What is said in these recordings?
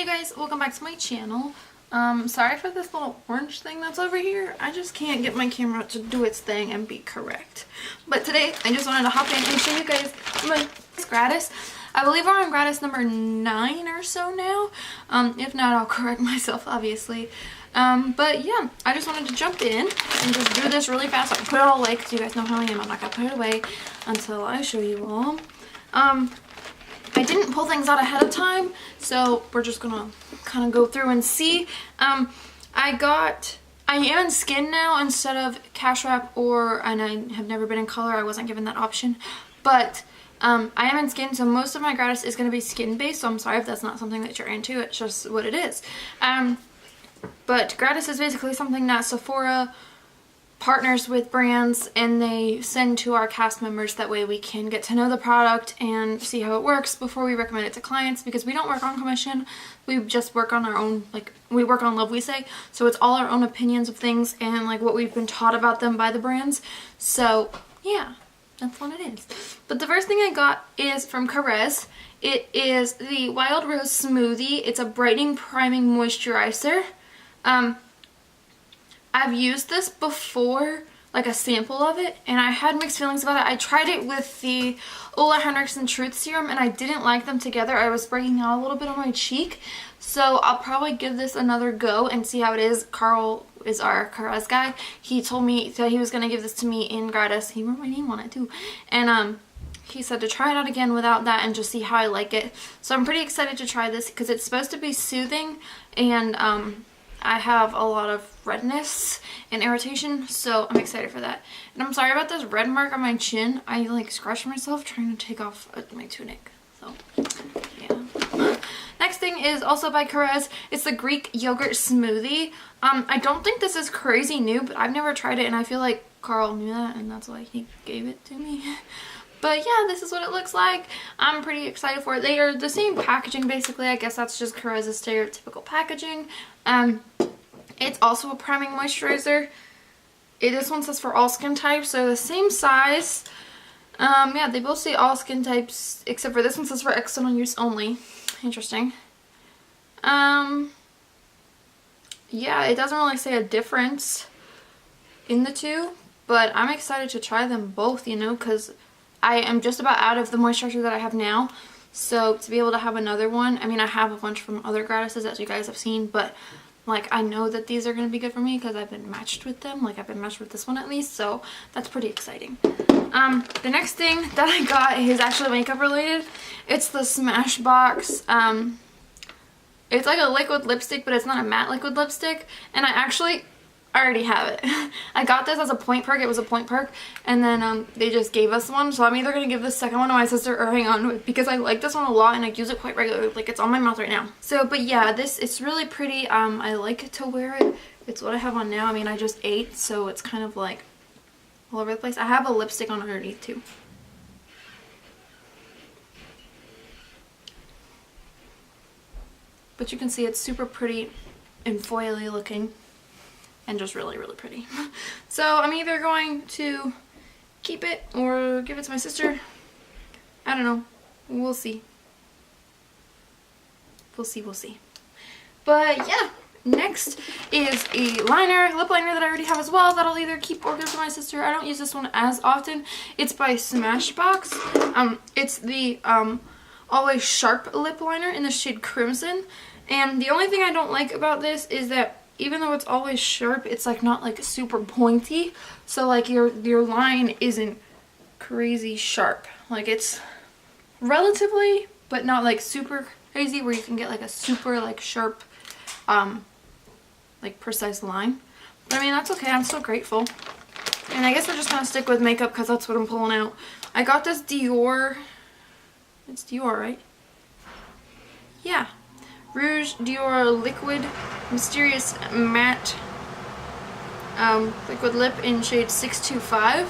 Hey guys, welcome back to my channel. Sorry for this little orange thing that's over here. I just can't get my camera to do its thing and be correct. But today, I just wanted to hop in and show you guys my Gratis. I believe we're on Gratis number 9 or so now. If not, I'll correct myself, obviously. But yeah, I just wanted to jump in and just do this really fast. I'll put it all away because you guys know how I am. I'm not going to put it away until I show you all. I didn't pull things out ahead of time, so we're just gonna kind of go through and see. I am in skin now instead of cash wrap, and I have never been in color. I wasn't given that option, but I am in skin, so most of my Gratis is going to be skin based, so I'm sorry if that's not something that you're into. It's just what it is. But Gratis is basically something that Sephora partners with brands and they send to our cast members. That way we can get to know the product and see how it works before we recommend it to clients, because we don't work on commission. We just work on our own, we work on love, we say. So it's all our own opinions of things and what we've been taught about them by the brands. So yeah, that's what it is. But the first thing I got is from Gratis. It is the Wild Rose Smoothie. It's a brightening priming moisturizer. I've used this before, like a sample of it, and I had mixed feelings about it. I tried it with the Ole Henriksen Truth Serum, and I didn't like them together. I was breaking out a little bit on my cheek, so I'll probably give this another go and see how it is. Carl is our Gratis guy. He told me that he was going to give this to me in Gratis. He wrote my name on it too, and he said to try it out again without that and just see how I like it. So I'm pretty excited to try this because it's supposed to be soothing, and I have a lot of redness and irritation, so I'm excited for that. And I'm sorry about this red mark on my chin. I scratched myself trying to take off my tunic. So yeah. Next thing is also by Gratis. It's the Greek yogurt smoothie. I don't think this is crazy new, but I've never tried it, and I feel like Carl knew that, and that's why he gave it to me. But yeah, this is what it looks like. I'm pretty excited for it. They are the same packaging basically. I guess that's just Gratis' stereotypical packaging. It's also a priming moisturizer. This one says for all skin types, so the same size. Yeah, they both say all skin types, except for this one says for external use only. Interesting. Yeah, it doesn't really say a difference in the two, but I'm excited to try them both, because I am just about out of the moisturizer that I have now. So to be able to have another one, I mean, I have a bunch from other Gratises as you guys have seen, but I know that these are going to be good for me because I've been matched with them. I've been matched with this one at least, so that's pretty exciting. The next thing that I got is actually makeup related. It's the Smashbox. It's like a liquid lipstick, but it's not a matte liquid lipstick, and I already have it. I got this as a point perk. It was a point perk, and then they just gave us one, so I'm either going to give this second one to my sister or hang on to it because I like this one a lot and I use it quite regularly. It's on my mouth right now. So, but yeah, it's really pretty. I like to wear it. It's what I have on now. I mean, I just ate, so it's kind of all over the place. I have a lipstick on underneath too. But you can see it's super pretty and foily looking. And just really, really pretty. So I'm either going to keep it or give it to my sister. I don't know. We'll see. We'll see. But yeah, next is a lip liner that I already have as well that I'll either keep or give to my sister. I don't use this one as often. It's by Smashbox. It's the Always Sharp lip liner in the shade Crimson. And the only thing I don't like about this is that even though it's always sharp, it's not super pointy. So your line isn't crazy sharp. It's relatively, but not super crazy where you can get a super sharp, precise line. But I mean, that's okay. I'm still grateful. And I guess we're just gonna stick with makeup because that's what I'm pulling out. I got this Dior. It's Dior, right? Yeah. Rouge Dior Liquid Mysterious Matte Liquid Lip in shade 625.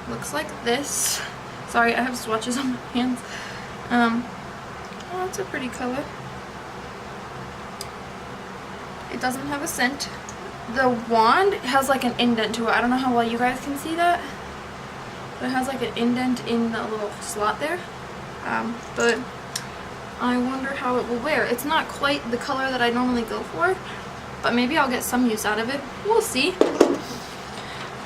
Looks like this. Sorry, I have swatches on my hands. Oh, that's a pretty color. It doesn't have a scent. The wand has an indent to it. I don't know how well you guys can see that, but it has an indent in the little slot there. But I wonder how it will wear. It's not quite the color that I normally go for, but maybe I'll get some use out of it. We'll see.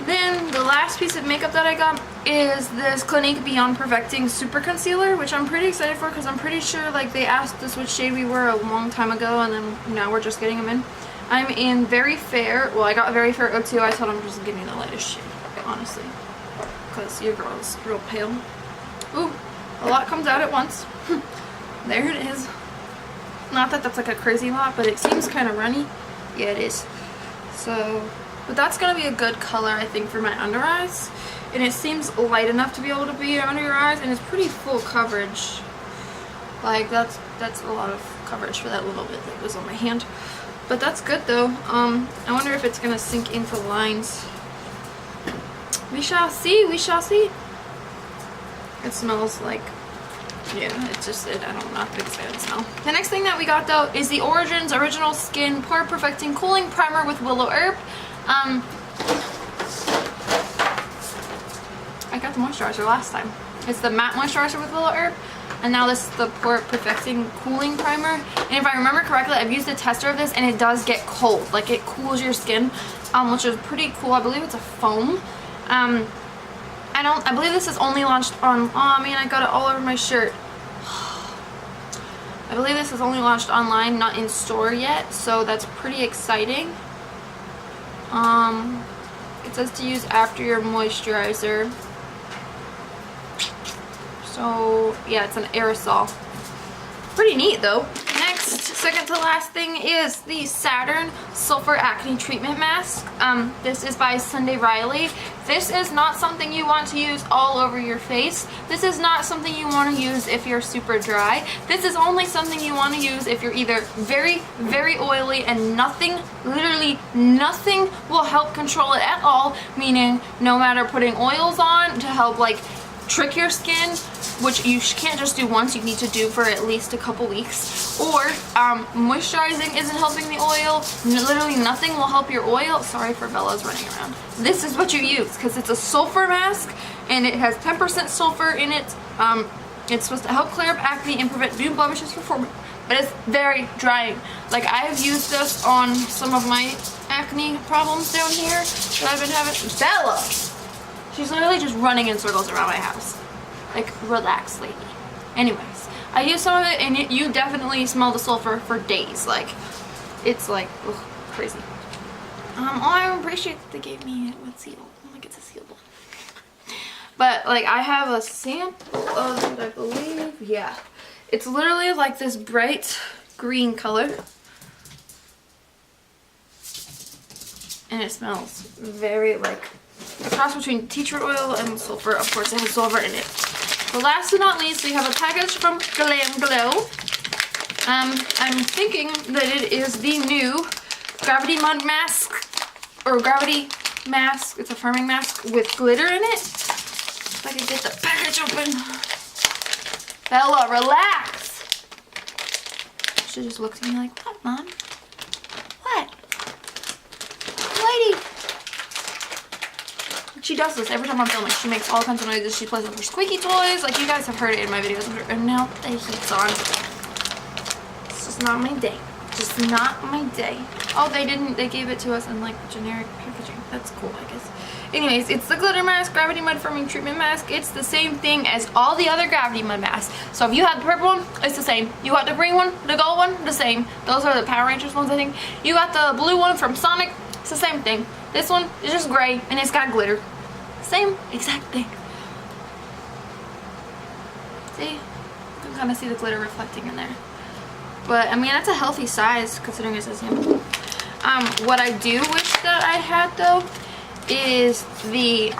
Then the last piece of makeup that I got is this Clinique Beyond Perfecting Super Concealer, which I'm pretty excited for because I'm pretty sure like they asked us which shade we were a long time ago, and then now we're just getting them in. I'm in Very Fair. Well, I got Very Fair 02. I told them just give me the lightest shade, honestly, because your girl's real pale. Ooh, a lot comes out at once. There it is. Not that that's like a crazy lot, but it seems kind of runny. Yeah, it is. So, but that's going to be a good color, I think, for my under eyes. And it seems light enough to be able to be under your eyes, and it's pretty full coverage. Like, that's a lot of coverage for that little bit that was on my hand. But that's good, though. I wonder if it's going to sink into lines. We shall see, we shall see. It smells like, yeah, it's just, I'm not the biggest fan of the smell. The next thing that we got, though, is the Origins Original Skin Pore Perfecting Cooling Primer with Willow Herb. I got the moisturizer last time. It's the matte moisturizer with Willow Herb, and now this is the Pore Perfecting Cooling Primer. And if I remember correctly, I've used a tester of this, and it does get cold. Like, it cools your skin, which is pretty cool. I believe it's a foam. I believe this is only launched on, oh man, I got it all over my shirt. I believe this is only launched online, not in store yet, so that's pretty exciting. It says to use after your moisturizer. So yeah, it's an aerosol. Pretty neat though. Next, second to last thing is the Saturn Sulfur Acne Treatment Mask. This is by Sunday Riley. This is not something you want to use all over your face. This is not something you want to use if you're super dry. This is only something you want to use if you're either very, very oily and nothing, literally nothing will help control it at all. Meaning no matter putting oils on to help like trick your skin, which you can't just do once, you need to do for at least a couple weeks, or moisturizing isn't helping the oil. Literally nothing will help your oil. Sorry for Bella's running around. This is what you use because it's a sulfur mask and it has 10% sulfur in it. It's supposed to help clear up acne and prevent new blemishes from forming, but it's very drying. Like, I have used this on some of my acne problems down here that I've been having. Bella! She's literally just running in circles around my house. Like, relax, lady. Anyways, I used some of it, and you definitely smell the sulfur for days. Like, it's like, ugh, crazy. I appreciate that they gave me it with seal. Like, it's a sealed one. But, like, I have a sample of it, I believe. Yeah. It's literally like this bright green color. And it smells very, like, a cross between tea tree oil and sulfur. Of course, it has sulfur in it. But last but not least, we have a package from GLAMGLOW. I'm thinking that it is the new Gravity Mud Mask, or Gravity Mask. It's a firming mask with glitter in it. If I can get the package open. Bella, relax! She just looked at me like, what, Mom? What? Lady! She does this every time I'm filming. She makes all kinds of noises. She plays with her squeaky toys. Like, you guys have heard it in my videos. And now the heat's on. It's just not my day. Just not my day. Oh, they gave it to us in, like, generic packaging. That's cool, I guess. Anyways, it's the Glitter Mask Gravity Mud Firming Treatment Mask. It's the same thing as all the other Gravity Mud masks. So if you have the purple one, it's the same. You got the green one, the gold one, the same. Those are the Power Rangers ones, I think. You got the blue one from Sonic. It's the same thing. This one is just gray, and it's got glitter. Same exact thing. See? You can kind of see the glitter reflecting in there. But, I mean, that's a healthy size, considering it's a sample. What I do wish that I had, though, is the,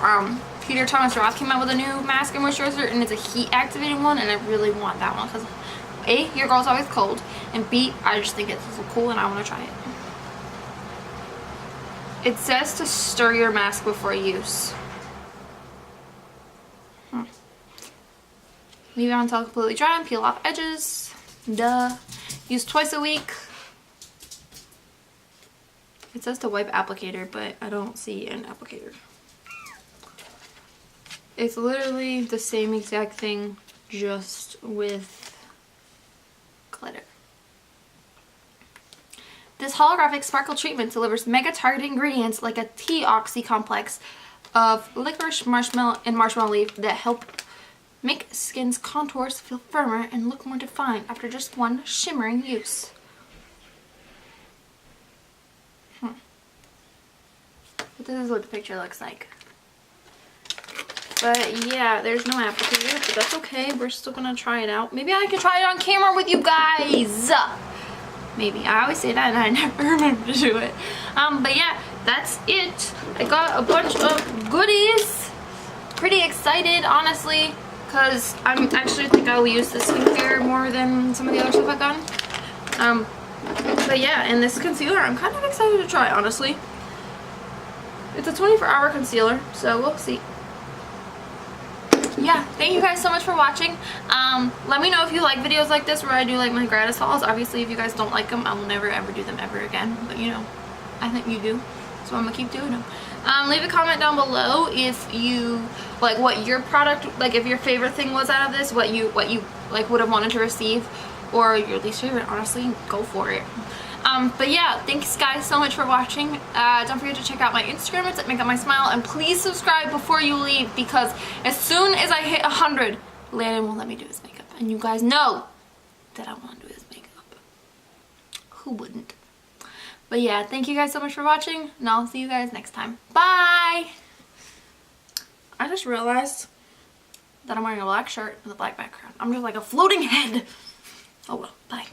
Peter Thomas Roth came out with a new mask and moisturizer, and it's a heat-activating one, and I really want that one, because A, your girl's always cold, and B, I just think it's so cool, and I want to try it. It says to stir your mask before use. Leave it on until completely dry and peel off edges. Duh. Use twice a week. It says to wipe applicator, but I don't see an applicator. It's literally the same exact thing, just with glitter. This holographic sparkle treatment delivers mega targeted ingredients like a tea oxy complex of licorice, marshmallow, and marshmallow leaf that help make skin's contours feel firmer and look more defined after just one shimmering use. But this is what the picture looks like. But yeah, there's no applicator, but that's okay. We're still gonna try it out. Maybe I can try it on camera with you guys. Maybe. I always say that and I never remember to do it. But yeah, that's it. I got a bunch of goodies. Pretty excited, honestly, because I actually think I will use this skincare more than some of the other stuff I've done. But yeah, and this concealer, I'm kind of excited to try, honestly. It's a 24-hour concealer, so we'll see. Yeah, thank you guys so much for watching. Let me know if you like videos like this where I do like my Gratis hauls. Obviously, if you guys don't like them, I will never ever do them ever again. But you know, I think you do, so I'm gonna keep doing them. Leave a comment down below if you like what your product, like if your favorite thing was out of this, what you like would have wanted to receive, or your least favorite. Honestly, go for it. But yeah, thanks guys so much for watching. Don't forget to check out my Instagram. It's at MakeupMySmile, and please subscribe before you leave, because as soon as I hit 100, Landon will let me do his makeup, and you guys know that I want to do his makeup. Who wouldn't? But yeah, thank you guys so much for watching, and I'll see you guys next time. Bye! I just realized that I'm wearing a black shirt with a black background. I'm just like a floating head. Oh well, bye.